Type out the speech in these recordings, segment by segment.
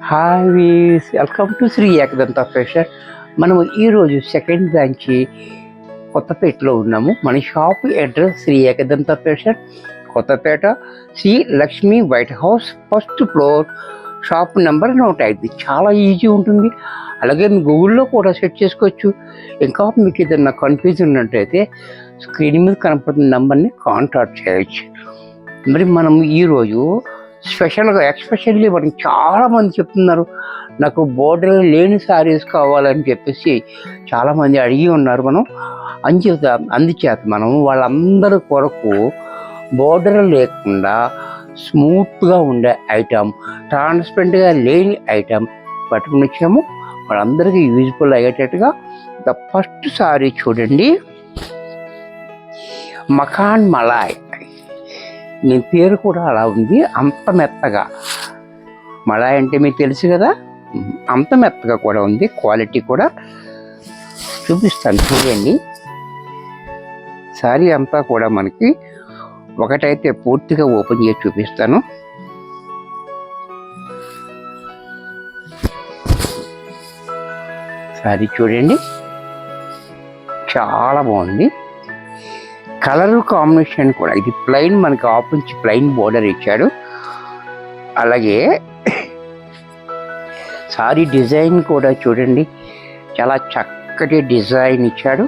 Hi వీస్, welcome to Shri Ekadanta fashion. మనము ఈరోజు సెకండ్ బ్రాంచ్ కొత్తపేటలో ఉన్నాము. మన shop address Shri Ekadanta fashion, Kothapeta, Shri Lakshmi white house, first floor, shop number 105. చాలా ఈజీ ఉంటుంది. అలాగే గూగుల్లో కూడా సెట్ చేసుకోవచ్చు. ఇంకా మీకు ఏదైనా కన్ఫ్యూజన్ ఉన్నట్టయితే స్క్రీన్ మీద కనపడుతున్న నెంబర్ని కాంటాక్ట్ చేయొచ్చు. మరి మనం ఈరోజు స్పెషల్గా ఎక్స్పెషల్లీ మనకి చాలామంది చెప్తున్నారు, నాకు బోర్డర్ లేని శారీస్ కావాలని చెప్పేసి చాలామంది అడిగి ఉన్నారు. మనం అందుచేత మనం వాళ్ళందరి కొరకు బోర్డర్ లేకుండా స్మూత్గా ఉండే ఐటమ్, ట్రాన్స్పరెంట్గా లేని ఐటమ్ పట్టుకుని వచ్చాము. వాళ్ళందరికీ యూజ్ఫుల్ అయ్యేటట్టుగా ద ఫస్ట్ శారీ చూడండి, మకాన్ మలాయ్. నేను పేరు కూడా అలా ఉంది, అంత మెత్తగా. మలాయ్ అంటే మీకు తెలుసు కదా, అంత మెత్తగా కూడా ఉంది. క్వాలిటీ కూడా చూపిస్తాను చూడండి. శారీ అంతా కూడా మనకి ఒకటైతే పూర్తిగా ఓపెన్ చేసి చూపిస్తాను. శారీ చూడండి, చాలా బాగుంది. కలర్ కాంబినేషన్ కూడా ఇది ప్లెయిన్, మనకి ఆఫ్ నుంచి ప్లెయిన్ బోర్డర్ ఇచ్చాడు. అలాగే సారీ డిజైన్ కూడా చూడండి, చాలా చక్కటి డిజైన్ ఇచ్చాడు.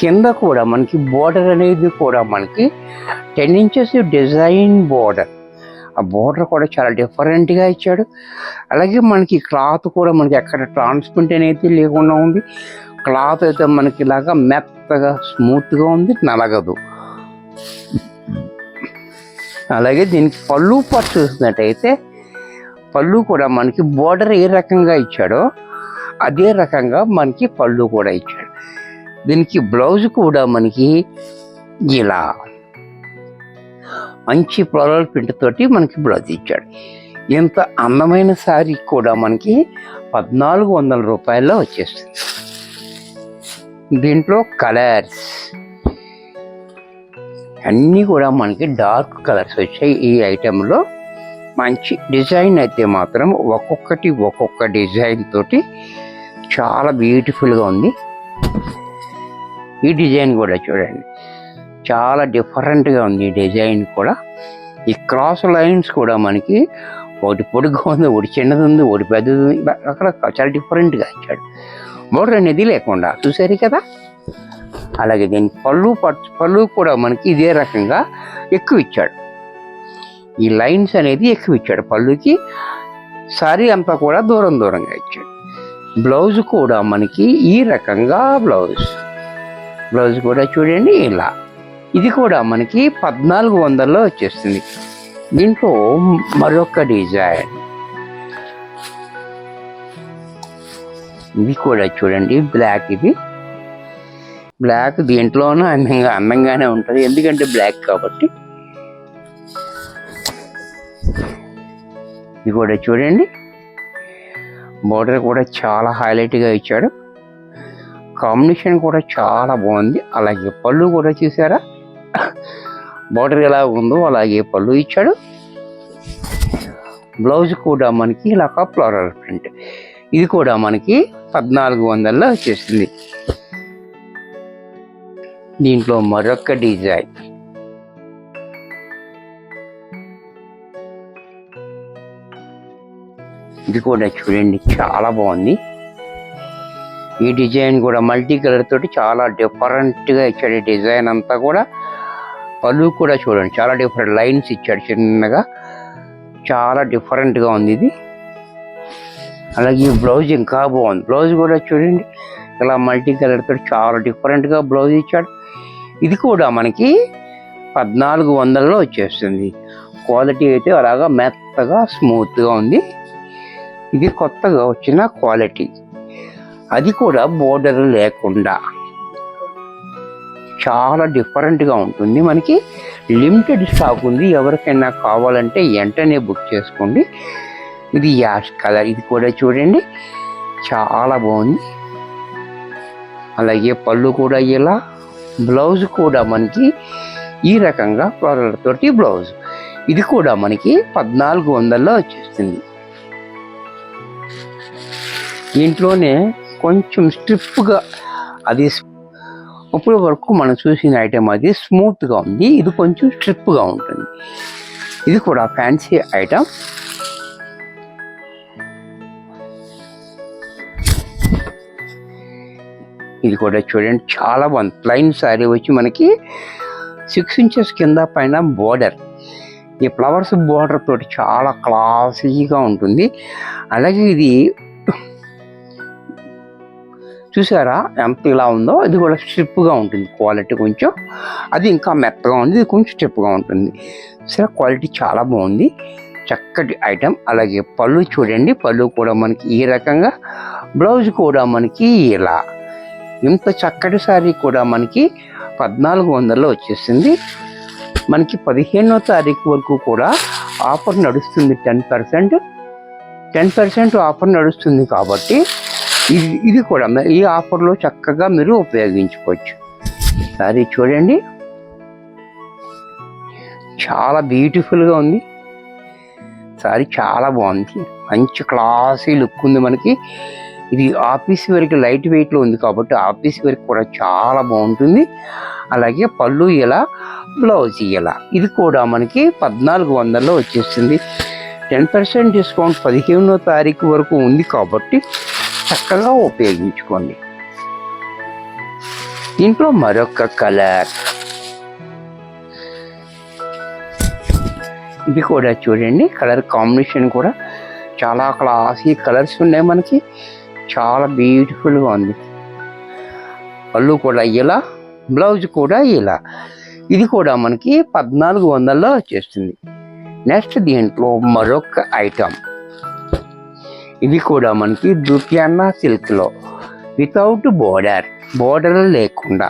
కింద కూడా మనకి బోర్డర్ అనేది కూడా మనకి 10 inches డిజైన్ బోర్డర్. ఆ బోర్డర్ కూడా చాలా డిఫరెంట్గా ఇచ్చాడు. అలాగే మనకి క్లాత్ కూడా మనకి ఎక్కడ ట్రాన్స్పరెంట్ అనేది లేకుండా ఉంది. క్లాత్ అయితే మనకి ఇలాగా మెత్తగా స్మూత్గా ఉంది, నలగదు. అలాగే దీనికి పళ్ళు పాటు చూసినట్టయితే పళ్ళు కూడా మనకి బోర్డర్ ఏ రకంగా ఇచ్చాడో అదే రకంగా మనకి పళ్ళు కూడా ఇచ్చాడు. దీనికి బ్లౌజ్ కూడా మనకి ఇలా మంచి ఫ్లోరల్ ప్రింట్ తోటి మనకి బ్లౌజ్ ఇచ్చాడు. ఇంత అందమైన శారీ కూడా మనకి 1400 రూపాయల్లో వచ్చేస్తుంది. దీంట్లో కలర్స్ అన్నీ కూడా మనకి డార్క్ కలర్స్ వచ్చాయి. ఈ ఐటెంలో మంచి డిజైన్ అయితే మాత్రం ఒక్కొక్క డిజైన్ తోటి చాలా బ్యూటిఫుల్గా ఉంది. ఈ డిజైన్ కూడా చూడండి, చాలా డిఫరెంట్గా ఉంది. ఈ డిజైన్ కూడా, ఈ క్రాస్ లైన్స్ కూడా మనకి ఒకటి పొడుగ్గా ఉంది, ఒకటి చిన్నది ఉంది, ఒకటి పెద్దది ఉంది. అక్కడ చాలా డిఫరెంట్గా ఇచ్చాడు. బోర్డర్ అనేది లేకుండా చూసారు కదా. అలాగే దీని పళ్ళు కూడా మనకి ఇదే రకంగా ఎక్కువ ఇచ్చాడు. ఈ లైన్స్ అనేది ఎక్కువ ఇచ్చాడు పళ్ళుకి. సారీ అంతా కూడా దూరంగా ఇచ్చాడు. బ్లౌజ్ కూడా మనకి ఈ రకంగా బ్లౌజ్ కూడా చూడండి ఇలా. ఇది కూడా మనకి 1400లో వచ్చేస్తుంది. దీంట్లో మరొక డిజైన్, ఇది కూడా చూడండి బ్లాక్. ఇది బ్లాక్ దీంట్లోనూ అందంగానే ఉంటుంది, ఎందుకంటే బ్లాక్ కాబట్టి. ఇది కూడా చూడండి, బోర్డర్ కూడా చాలా హైలైట్గా ఇచ్చాడు. కాంబినేషన్ కూడా చాలా బాగుంది. అలాగే పళ్ళు కూడా చూసారా, బోర్డర్ ఎలా ఉందో అలాగే పళ్ళు ఇచ్చాడు. బ్లౌజ్ కూడా మనకి ఇలా ఫ్లోరల్ ప్రింట్. ఇది కూడా మనకి 1400లో వచ్చేసింది. దీంట్లో మరొక డిజైన్, ఇది కూడా చూడండి చాలా బాగుంది. ఈ డిజైన్ కూడా మల్టీ కలర్ తోటి చాలా డిఫరెంట్గా ఇచ్చాడు. ఈ డిజైన్ అంతా కూడా పళ్ళు కూడా చూడండి చాలా డిఫరెంట్ లైన్స్ ఇచ్చాడు చిన్నగా, చాలా డిఫరెంట్గా ఉంది ఇది. అలాగే ఈ బ్లౌజ్ ఇంకా బాగుంది. బ్లౌజ్ కూడా చూడండి ఇలా మల్టీ కలర్ తోటి చాలా డిఫరెంట్గా బ్లౌజ్ ఇచ్చాడు. ఇది కూడా మనకి 1400లో వచ్చేస్తుంది. క్వాలిటీ అయితే అలాగా మెత్తగా స్మూత్గా ఉంది. ఇది కొత్తగా వచ్చిన క్వాలిటీ, అది కూడా బోర్డర్ లేకుండా చాలా డిఫరెంట్గా ఉంటుంది. మనకి లిమిటెడ్ స్టాక్ ఉంది, ఎవరికైనా కావాలంటే వెంటనే బుక్ చేసుకోండి. ఇది యాష్ కలర్. ఇది కూడా చూడండి చాలా బాగుంది. అలాగే పళ్ళు కూడా ఇలా, బ్లౌజ్ కూడా మనకి ఈ రకంగా ఫ్లోరల్ తోటి బ్లౌజ్. ఇది కూడా మనకి 1400లో వచ్చేస్తుంది. దీంట్లోనే కొంచెం స్ట్రిప్గా అది ఇప్పుడు వరకు మనం చూసిన ఐటెం అది స్మూత్గా ఉంది, ఇది కొంచెం స్ట్రిప్గా ఉంటుంది. ఇది కూడా ఫ్యాన్సీ ఐటెం. ఇది కూడా చూడండి చాలా బాగుంది. ప్లైన్ శారీ వచ్చి మనకి 6 ఇంచెస్ కింద పైన బోర్డర్, ఈ ఫ్లవర్స్ బోర్డర్ తోటి చాలా క్లాసీగా ఉంటుంది. అలాగే ఇది చూసారా ఎంత ఇలా ఉందో, ఇది కూడా స్ట్రిప్గా ఉంటుంది. క్వాలిటీ కొంచెం అది ఇంకా మెత్తగా ఉంది, ఇది కొంచెం స్ట్రిప్గా ఉంటుంది. సరే క్వాలిటీ చాలా బాగుంది, చక్కటి ఐటెం. అలాగే పళ్ళు చూడండి, పళ్ళు కూడా మనకి ఈ రకంగా, బ్లౌజ్ కూడా మనకి ఇలా. ఇంత చక్కటి శారీ కూడా మనకి 1400లో వచ్చేసింది. మనకి 15వ తారీఖు వరకు కూడా ఆఫర్ నడుస్తుంది. 10% ఆఫర్ నడుస్తుంది కాబట్టి ఇది కూడా ఈ ఆఫర్లో చక్కగా మీరు ఉపయోగించుకోవచ్చు. సారీ చూడండి చాలా బ్యూటిఫుల్గా ఉంది. సారీ చాలా బాగుంది, మంచి క్లాసీ లుక్ ఉంది మనకి. ఇది ఆఫీస్ వేర్కి లైట్ వెయిట్లో ఉంది కాబట్టి ఆఫీస్ వేర్కి కూడా చాలా బాగుంటుంది. అలాగే పళ్ళు ఇలా, బ్లౌజ్ ఇలా. ఇది కూడా మనకి 1400లో వచ్చేస్తుంది. 10% డిస్కౌంట్ 15వ తారీఖు వరకు ఉంది కాబట్టి చక్కగా ఉపయోగించుకోండి. దీంట్లో మరొక కలర్, ఇది కూడా చూడండి కలర్ కాంబినేషన్ కూడా చాలా క్లాసీ కలర్స్ ఉన్నాయి మనకి, చాలా బ్యూటిఫుల్గా ఉంది. పళ్ళు కూడా ఇలా, బ్లౌజ్ కూడా ఇలా. ఇది కూడా మనకి 1400లో వచ్చేస్తుంది. నెక్స్ట్ దీంట్లో మరొక ఐటమ్, ఇది కూడా మనకి దుప్యానా సిల్క్లో వితౌట్ బోర్డర్ లేకుండా.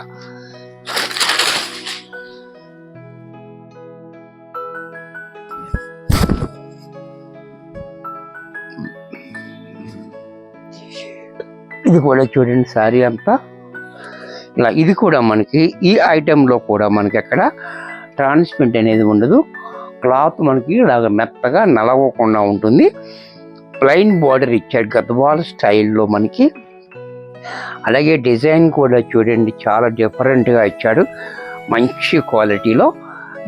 ఇది కూడా చూడండి శారీ అంతా ఇలా. ఇది కూడా మనకి ఈ ఐటెంలో కూడా మనకి అక్కడ ట్రాన్స్పరెంట్ అనేది ఉండదు, క్లాత్ మనకి ఇలాగ మెత్తగా నలవకుండా ఉంటుంది. ప్లెయిన్ బార్డర్ ఇచ్చాడు గద్వాల్ స్టైల్లో మనకి. అలాగే డిజైన్ కూడా చూడండి చాలా డిఫరెంట్గా ఇచ్చాడు, మంచి క్వాలిటీలో.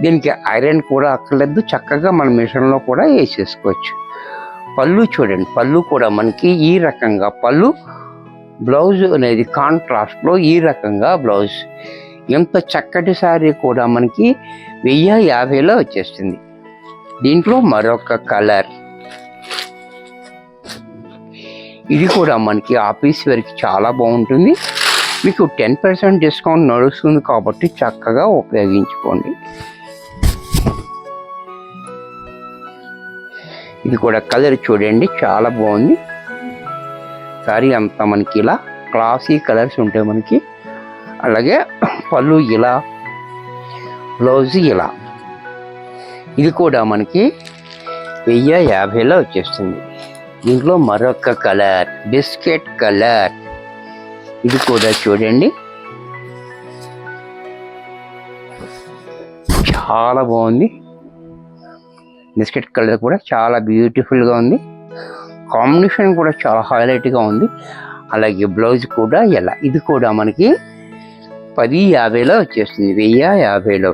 దీనికి ఐరన్ కూడా అక్కర్లేదు, చక్కగా మన మిషన్లో కూడా వేసేసుకోవచ్చు. పళ్ళు చూడండి, పళ్ళు కూడా మనకి ఈ రకంగా పళ్ళు, బ్లౌజ్ అనేది కాంట్రాస్ట్లో ఈ రకంగా బ్లౌజ్. ఎంత చక్కటి శారీ కూడా మనకి 1050లో వచ్చేస్తుంది. దీంట్లో మరొక కలర్, ఇది కూడా మనకి ఆఫీస్ వేర్కి చాలా బాగుంటుంది. మీకు 10% డిస్కౌంట్ నడుస్తుంది కాబట్టి చక్కగా ఉపయోగించుకోండి. ఇది కూడా కలర్ చూడండి చాలా బాగుంది. సారీ అంతా మనకి ఇలా క్లాసీ కలర్స్ ఉంటాయి మనకి. అలాగే పళ్ళు ఇలా, బ్లౌజ్ ఇలా. ఇది కూడా మనకి 1050లో వచ్చేస్తుంది. దీంట్లో మరొక కలర్ బిస్కెట్ కలర్, ఇది కూడా చూడండి చాలా బాగుంది. బిస్కెట్ కలర్ కూడా చాలా బ్యూటిఫుల్గా ఉంది, కాంబినేషన్ కూడా చాలా హైలైట్గా ఉంది. అలాగే బ్లౌజ్ కూడా ఎలా. ఇది కూడా మనకి 1050లో వచ్చేస్తుంది, 1050లో.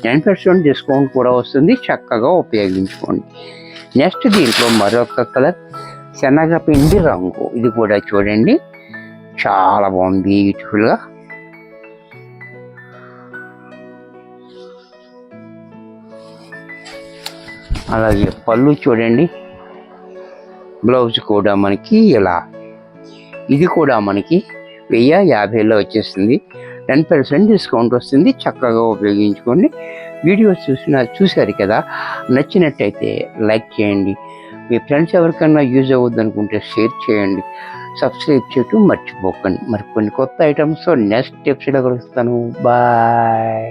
10% డిస్కౌంట్ కూడా వస్తుంది, చక్కగా ఉపయోగించుకోండి. నెక్స్ట్ దీంట్లో మరొక కలర్ శనగపిండి రంగు, ఇది కూడా చూడండి చాలా బాగుంది బ్యూటిఫుల్గా. అలాగే పళ్ళు చూడండి, బ్లౌజ్ కూడా మనకి ఇలా. ఇది కూడా మనకి 1050లో వచ్చేస్తుంది. 10% డిస్కౌంట్ వస్తుంది, చక్కగా ఉపయోగించుకోండి. వీడియో చూశారు కదా, నచ్చినట్టయితే లైక్ చేయండి. మీ ఫ్రెండ్స్ ఎవరికైనా యూజ్ అవ్వద్దు అనుకుంటే షేర్ చేయండి. సబ్స్క్రైబ్ చేయటం మర్చిపోకండి. మరి కొన్ని కొత్త ఐటమ్స్తో నెక్స్ట్ ఎపిసోడ్లో కలుస్తాను. బాయ్.